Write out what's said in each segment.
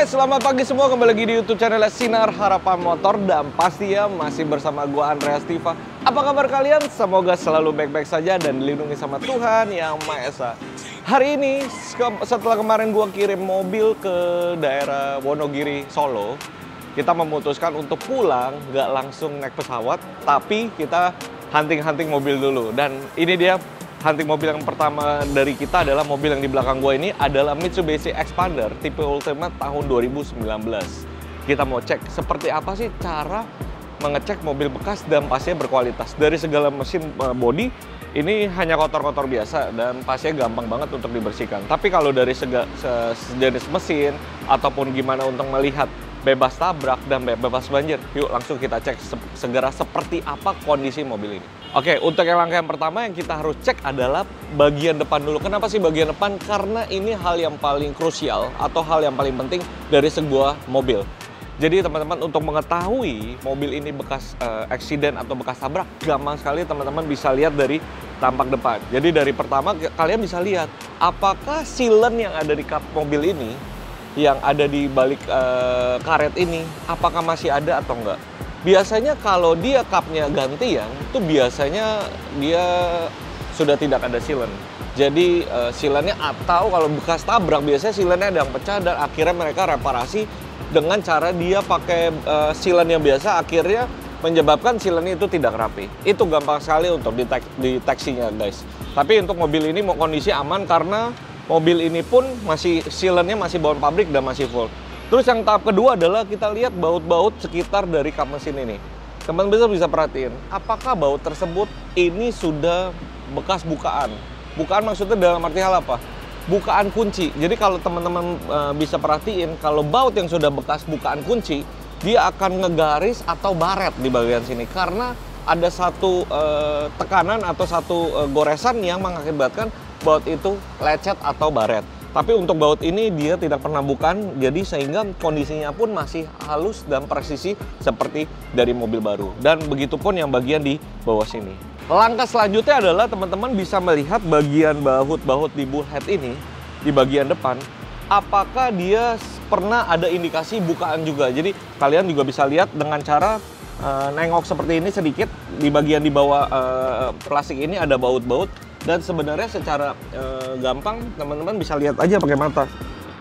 guys, selamat pagi semua. Kembali lagi di YouTube channel Sinar Harapan Motor. Dan pasti ya masih bersama gua Andreas Tiva. Apa kabar kalian? Semoga selalu baik-baik saja dan dilindungi sama Tuhan Yang Maha Esa. Hari ini setelah kemarin gua kirim mobil ke daerah Wonogiri, Solo, kita memutuskan untuk pulang, nggak langsung naik pesawat, tapi kita hunting-hunting mobil dulu. Dan ini dia hunting mobil yang pertama dari kita adalah mobil yang di belakang gue ini adalah Mitsubishi Xpander tipe Ultimate tahun 2019. Kita mau cek seperti apa sih cara mengecek mobil bekas dan pastinya berkualitas. Dari segala mesin bodi, ini hanya kotor-kotor biasa dan pastinya gampang banget untuk dibersihkan. Tapi kalau dari sejenis mesin ataupun gimana untuk melihat bebas tabrak dan bebas banjir, yuk langsung kita cek segera seperti apa kondisi mobil ini. Oke, untuk langkah yang pertama yang kita harus cek adalah bagian depan dulu. Kenapa sih bagian depan? Karena ini hal yang paling krusial atau hal yang paling penting dari sebuah mobil. Jadi teman-teman, untuk mengetahui mobil ini bekas eksiden atau bekas tabrak, gampang sekali teman-teman bisa lihat dari tampak depan. Jadi dari pertama kalian bisa lihat apakah silen yang ada di kap mobil ini, yang ada di balik karet ini, apakah masih ada atau enggak. Biasanya kalau dia kapnya gantian, itu biasanya dia sudah tidak ada silen. Jadi silennya, atau kalau bekas tabrak biasanya silennya ada yang pecah dan akhirnya mereka reparasi dengan cara dia pakai silen yang biasa, akhirnya menyebabkan silennya itu tidak rapi. Itu gampang sekali untuk deteksinya guys. Tapi untuk mobil ini mau kondisi aman karena mobil ini pun masih silennya masih bawaan pabrik dan masih full. Terus yang tahap kedua adalah kita lihat baut-baut sekitar dari kap mesin ini. Teman-teman bisa perhatiin, apakah baut tersebut ini sudah bekas bukaan. Bukaan maksudnya dalam arti hal apa? Bukaan kunci. Jadi kalau teman-teman bisa perhatiin, kalau baut yang sudah bekas bukaan kunci, dia akan ngegaris atau baret di bagian sini. Karena ada satu tekanan atau satu goresan yang mengakibatkan baut itu lecet atau baret. Tapi untuk baut ini dia tidak pernah bukan, jadi sehingga kondisinya pun masih halus dan presisi seperti dari mobil baru. Dan begitupun yang bagian di bawah sini. Langkah selanjutnya adalah teman-teman bisa melihat bagian baut-baut di bullhead ini, di bagian depan, apakah dia pernah ada indikasi bukaan juga. Jadi kalian juga bisa lihat dengan cara nengok seperti ini sedikit, di bagian di bawah plastik ini ada baut-baut. Dan sebenarnya secara gampang teman-teman bisa lihat aja pakai mata.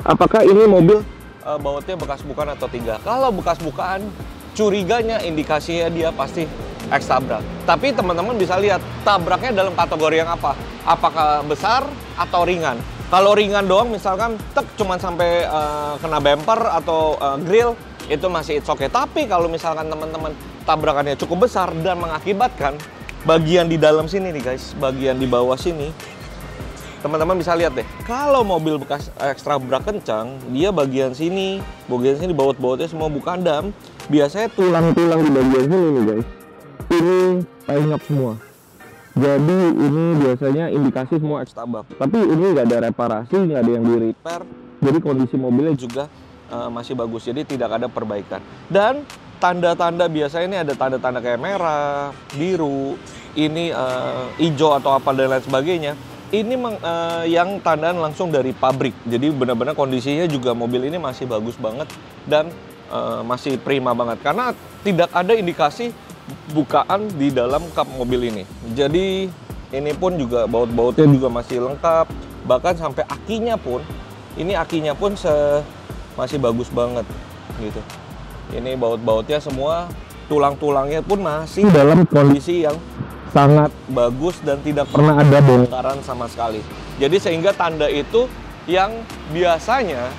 Apakah ini mobil bautnya bekas bukaan atau tidak? Kalau bekas bukaan, curiganya indikasinya dia pasti eks tabrak. Tapi teman-teman bisa lihat tabraknya dalam kategori yang apa? Apakah besar atau ringan? Kalau ringan doang misalkan tek cuman sampai kena bumper atau grill, itu masih it's okay. Tapi kalau misalkan teman-teman tabrakannya cukup besar dan mengakibatkan bagian di dalam sini nih guys, bagian di bawah sini, teman-teman bisa lihat deh. Kalau mobil bekas ekstra brak kencang, dia bagian sini baut-bautnya semua bukan dam. Biasanya tulang-tulang di bagian sini nih guys, ini penyok semua. Jadi ini biasanya indikasi semua ekstra brak. Tapi ini nggak ada reparasi, nggak ada yang di repair. Jadi kondisi mobilnya juga masih bagus. Jadi tidak ada perbaikan. Dan tanda-tanda biasanya ini ada tanda-tanda kayak merah, biru, ini hijau atau apa dan lain sebagainya. Ini yang tandaan langsung dari pabrik. Jadi benar-benar kondisinya juga mobil ini masih bagus banget dan masih prima banget karena tidak ada indikasi bukaan di dalam kap mobil ini. Jadi ini pun juga baut-bautnya juga masih lengkap, bahkan sampai akinya pun, ini akinya pun masih bagus banget gitu. Ini baut-bautnya semua, tulang-tulangnya pun masih dalam kondisi yang sangat bagus dan tidak pernah ada bongkaran sama sekali. Jadi sehingga tanda itu yang biasanya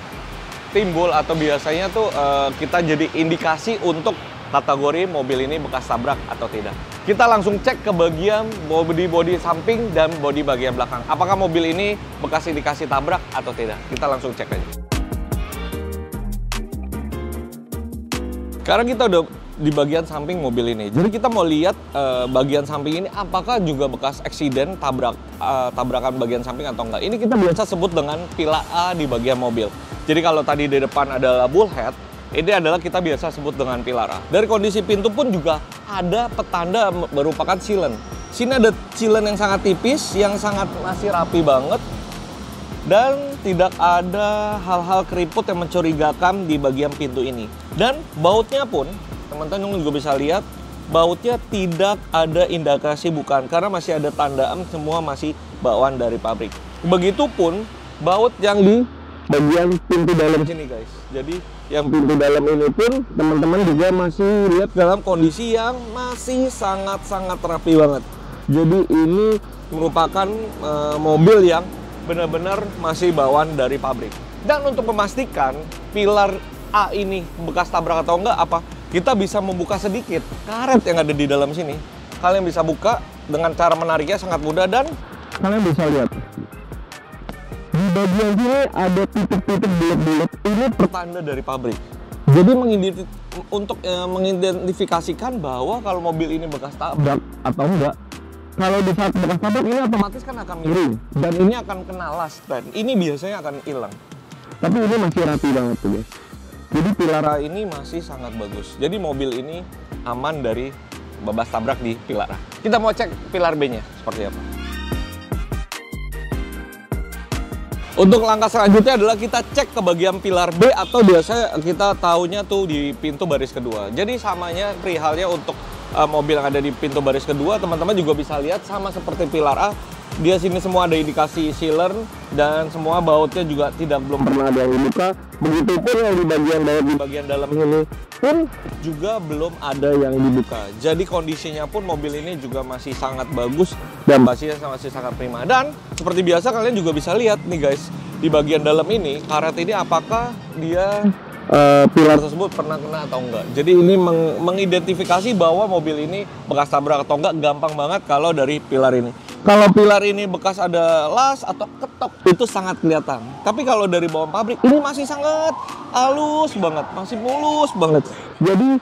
timbul atau biasanya tuh kita jadi indikasi untuk kategori mobil ini bekas tabrak atau tidak. Kita langsung cek ke bagian bodi samping dan bodi bagian belakang. Apakah mobil ini bekas indikasi tabrak atau tidak? Kita langsung cek aja. Sekarang kita udah di bagian samping mobil ini. Jadi kita mau lihat bagian samping ini apakah juga bekas eksiden tabrakan bagian samping atau enggak. Ini kita biasa sebut dengan pilar A di bagian mobil. Jadi kalau tadi di depan adalah bullhead, ini adalah kita biasa sebut dengan pilar A. Dari kondisi pintu pun juga ada petanda merupakan silen. Sini ada silen yang sangat tipis, yang sangat masih rapi banget. Dan tidak ada hal-hal keriput yang mencurigakan di bagian pintu ini. Dan bautnya pun, teman-teman juga bisa lihat, bautnya tidak ada indikasi bukaan karena masih ada tandaan, semua masih bawaan dari pabrik. Begitupun baut yang di bagian pintu dalam sini guys. Jadi yang pintu dalam ini pun teman-teman juga masih lihat dalam kondisi yang masih sangat-sangat rapi banget. Jadi ini merupakan mobil yang benar-benar masih bawaan dari pabrik. Dan untuk memastikan pilar A ini bekas tabrak atau enggak, kita bisa membuka sedikit karet yang ada di dalam sini. Kalian bisa buka dengan cara menariknya sangat mudah dan kalian bisa lihat di bagian sini ada titik-titik bulat-bulat. Ini pertanda dari pabrik. Jadi untuk mengidentifikasikan bahwa kalau mobil ini bekas tabrak atau enggak. Kalau di saat bekas tabrak ini otomatis kan akan miring dan ini akan kena las dan ini biasanya akan hilang. Tapi ini masih rapi banget tuh guys. Jadi pilar A ini masih sangat bagus. Jadi mobil ini aman dari bebas tabrak di pilar A. Kita mau cek pilar B-nya seperti apa. Untuk langkah selanjutnya adalah kita cek ke bagian pilar B atau biasanya kita taunya tuh di pintu baris kedua. Jadi samanya perihalnya untuk mobil yang ada di pintu baris kedua, teman-teman juga bisa lihat sama seperti pilar A. Dia sini semua ada indikasi sealer dan semua bautnya juga belum pernah ada yang dibuka. Begitupun yang di bagian baut di bagian dalam ini pun juga belum ada yang dibuka. Jadi kondisinya pun mobil ini juga masih sangat bagus dan masih sangat prima. Dan seperti biasa kalian juga bisa lihat nih guys, di bagian dalam ini karet ini apakah dia pilar tersebut pernah kena atau enggak. Jadi ini mengidentifikasi bahwa mobil ini bekas tabrak atau enggak gampang banget kalau dari pilar ini. Kalau pilar ini bekas ada las atau ketok itu sangat kelihatan. Tapi kalau dari bawah pabrik ini masih sangat halus banget, masih mulus banget. Jadi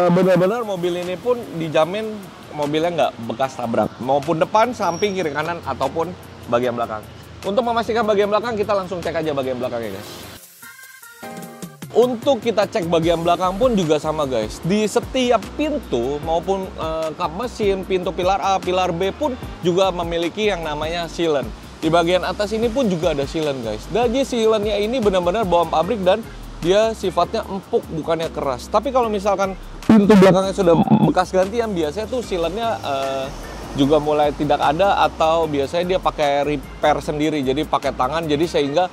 benar-benar mobil ini pun dijamin mobilnya nggak bekas tabrak, maupun depan, samping, kiri, kanan ataupun bagian belakang. Untuk memastikan bagian belakang kita langsung cek aja bagian belakangnya guys. Untuk kita cek bagian belakang pun juga sama guys. Di setiap pintu maupun kap mesin, pintu pilar A, pilar B pun juga memiliki yang namanya sealant. Di bagian atas ini pun juga ada sealant guys. Jadi sealantnya ini benar-benar bawaan pabrik dan dia sifatnya empuk bukannya keras. Tapi kalau misalkan pintu belakangnya sudah bekas gantian, biasanya tuh sealantnya juga mulai tidak ada atau biasanya dia pakai repair sendiri. Jadi pakai tangan jadi sehingga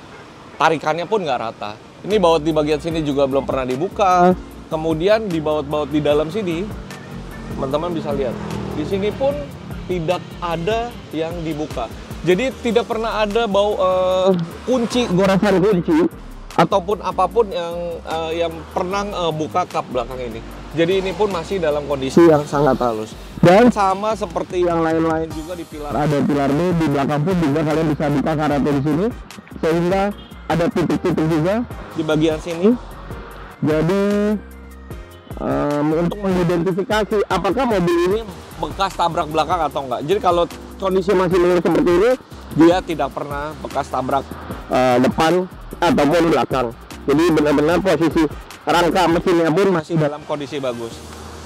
tarikannya pun nggak rata. Ini baut di bagian sini juga belum pernah dibuka. Kemudian di baut-baut di dalam sini, teman-teman bisa lihat. Di sini pun tidak ada yang dibuka. Jadi tidak pernah ada kunci, goresan kunci ataupun apapun yang pernah buka kap belakang ini. Jadi ini pun masih dalam kondisi yang sangat halus. Dan sama seperti yang lain-lain juga di pilar A dan pilar B, di belakang pun juga kalian bisa buka karetnya di sini sehingga ada titik-titik juga di bagian sini. Jadi untuk mengidentifikasi apakah mobil ini bekas tabrak belakang atau enggak. Jadi kalau kondisi masih lurus seperti ini, dia tidak pernah bekas tabrak depan ataupun belakang. Jadi benar-benar posisi rangka mesinnya pun masih dalam kondisi bagus.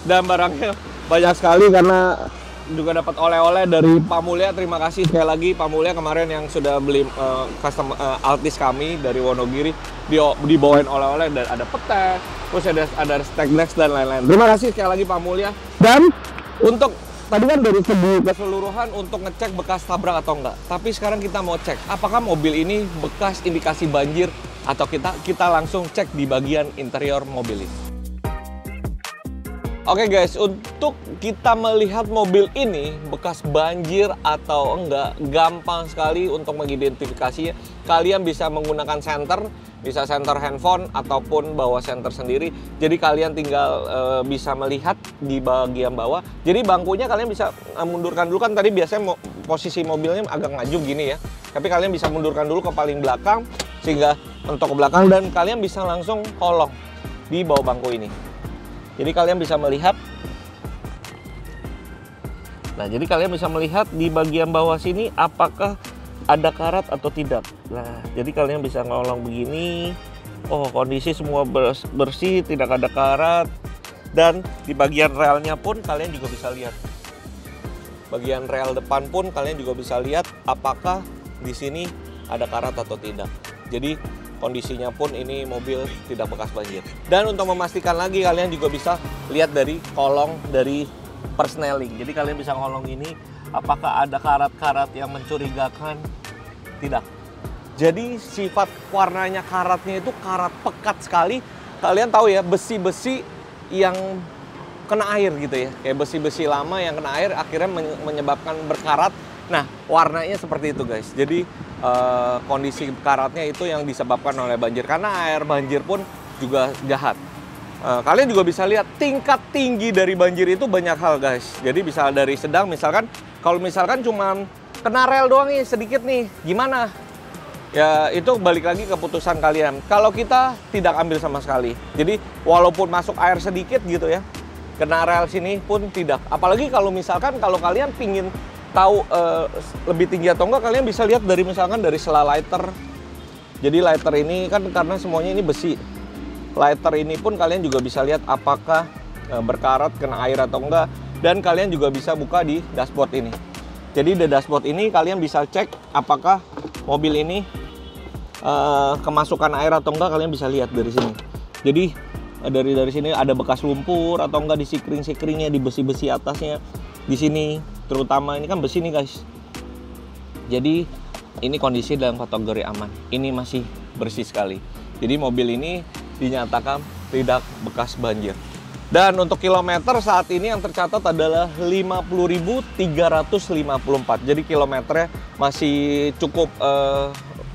Dan barangnya banyak sekali karena juga dapat oleh-oleh dari Pak Mulya. Terima kasih sekali lagi Pak Mulya kemarin yang sudah beli custom Altis kami dari Wonogiri, dibawain oleh-oleh dan ada pete, terus ada stainless dan lain-lain. Terima kasih sekali lagi Pak Mulya. Dan untuk tadi kan dari segi keseluruhan untuk ngecek bekas tabrak atau enggak. Tapi sekarang kita mau cek apakah mobil ini bekas indikasi banjir atau kita langsung cek di bagian interior mobil ini. Oke guys, untuk kita melihat mobil ini bekas banjir atau enggak, gampang sekali untuk mengidentifikasinya. Kalian bisa menggunakan senter, bisa senter handphone ataupun bawa senter sendiri. Jadi kalian tinggal bisa melihat di bagian bawah. Jadi bangkunya kalian bisa mundurkan dulu, kan tadi biasanya posisi mobilnya agak ngaju gini ya. Tapi kalian bisa mundurkan dulu ke paling belakang sehingga mentok ke belakang dan kalian bisa langsung kolong di bawah bangku ini. Jadi kalian bisa melihat. Nah, jadi kalian bisa melihat di bagian bawah sini apakah ada karat atau tidak. Nah, jadi kalian bisa ngolong begini. Oh, kondisi semua bersih, tidak ada karat. Dan di bagian relnya pun kalian juga bisa lihat. Bagian rel depan pun kalian juga bisa lihat apakah di sini ada karat atau tidak. Jadi kondisinya pun ini mobil tidak bekas banjir. Dan untuk memastikan lagi, kalian juga bisa lihat dari kolong dari persneling. Jadi kalian bisa ngolong ini, apakah ada karat-karat yang mencurigakan? Tidak. Jadi sifat warnanya karatnya itu karat pekat sekali. Kalian tahu ya, besi-besi yang kena air gitu ya. Kayak besi-besi lama yang kena air akhirnya menyebabkan berkarat. Nah, warnanya seperti itu guys. Jadi kondisi karatnya itu yang disebabkan oleh banjir. Karena air banjir pun juga jahat. Kalian juga bisa lihat tingkat tinggi dari banjir itu banyak hal guys. Jadi bisa dari sedang, misalkan kalau misalkan cuma kena rel doang nih sedikit nih, gimana? Ya itu balik lagi ke keputusan kalian. Kalau kita tidak ambil sama sekali. Jadi walaupun masuk air sedikit gitu ya, kena rel sini pun tidak. Apalagi kalau misalkan kalau kalian pingin tahu lebih tinggi atau enggak, kalian bisa lihat dari misalkan dari sela lighter. Jadi lighter ini kan karena semuanya ini besi. Lighter ini pun kalian juga bisa lihat apakah berkarat, kena air atau enggak. Dan kalian juga bisa buka di dashboard ini. Jadi di dashboard ini kalian bisa cek apakah mobil ini kemasukan air atau enggak, kalian bisa lihat dari sini. Jadi dari sini ada bekas lumpur atau enggak di sikring-sikringnya, di besi-besi atasnya. Di sini terutama ini kan besi nih guys. Jadi ini kondisi dalam kategori aman. Ini masih bersih sekali. Jadi mobil ini dinyatakan tidak bekas banjir. Dan untuk kilometer saat ini yang tercatat adalah 50.354. Jadi kilometernya masih cukup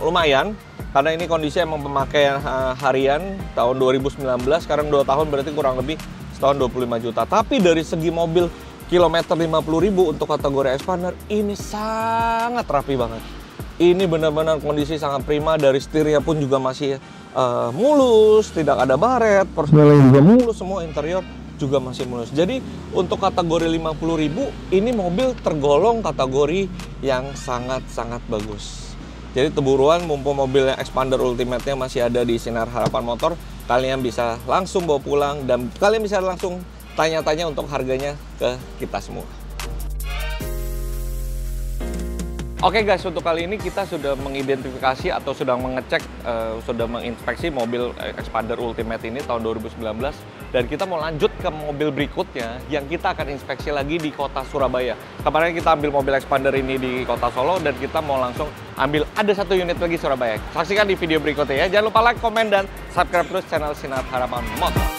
lumayan. Karena ini kondisi emang pemakaian harian tahun 2019. Sekarang 2 tahun berarti kurang lebih setahun 25 juta. Tapi dari segi mobil kilometer 50.000 untuk kategori expander ini sangat rapi banget. Ini benar-benar kondisi sangat prima. Dari setirnya pun juga masih mulus, tidak ada baret, persneling juga mulus, semua interior juga masih mulus. Jadi untuk kategori 50.000 ini mobil tergolong kategori yang sangat-sangat bagus. Jadi teburuan, mumpung mobilnya Expander Ultimate-nya masih ada di Sinar Harapan Motor, kalian bisa langsung bawa pulang dan kalian bisa langsung tanya-tanya untuk harganya ke kita semua. Oke guys, untuk kali ini kita sudah mengidentifikasi atau sudah mengecek, sudah menginspeksi mobil Expander Ultimate ini tahun 2019. Dan kita mau lanjut ke mobil berikutnya yang kita akan inspeksi lagi di kota Surabaya. Kemarin kita ambil mobil Expander ini di kota Solo dan kita mau langsung ambil ada 1 unit lagi Surabaya. Saksikan di video berikutnya ya. Jangan lupa like, komen, dan subscribe terus channel Sinar Harapan Motor.